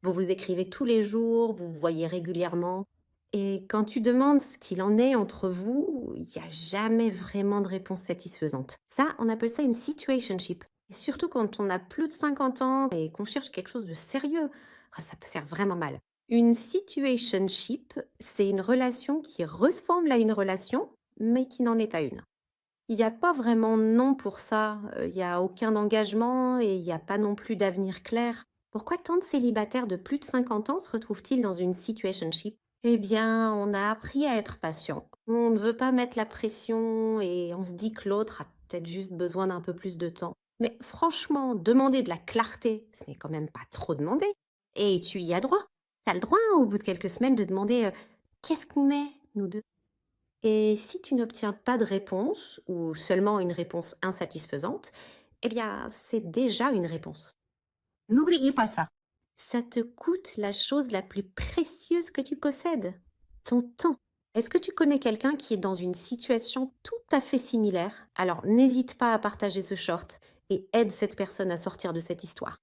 Vous vous écrivez tous les jours, vous vous voyez régulièrement. Et quand tu demandes ce qu'il en est entre vous, il n'y a jamais vraiment de réponse satisfaisante. Ça, on appelle ça une situationship. Et surtout quand on a plus de 50 ans et qu'on cherche quelque chose de sérieux, ça peut faire vraiment mal. Une situationship, c'est une relation qui ressemble à une relation, mais qui n'en est pas une. Il y a pas vraiment de nom pour ça, il y a aucun engagement et il y a pas non plus d'avenir clair. Pourquoi tant de célibataires de plus de 50 ans se retrouvent-ils dans une situationship? Eh bien, on a appris à être patient. On ne veut pas mettre la pression et on se dit que l'autre a peut-être juste besoin d'un peu plus de temps. Mais franchement, demander de la clarté, ce n'est quand même pas trop demander. Et tu y as droit. Tu as le droit, au bout de quelques semaines, de demander qu'est-ce qu'on est, nous deux? Et si tu n'obtiens pas de réponse ou seulement une réponse insatisfaisante, eh bien, c'est déjà une réponse. N'oubliez pas ça. Ça te coûte la chose la plus précieuse que tu possèdes, ton temps. Est-ce que tu connais quelqu'un qui est dans une situation tout à fait similaire? Alors n'hésite pas à partager ce short et aide cette personne à sortir de cette histoire.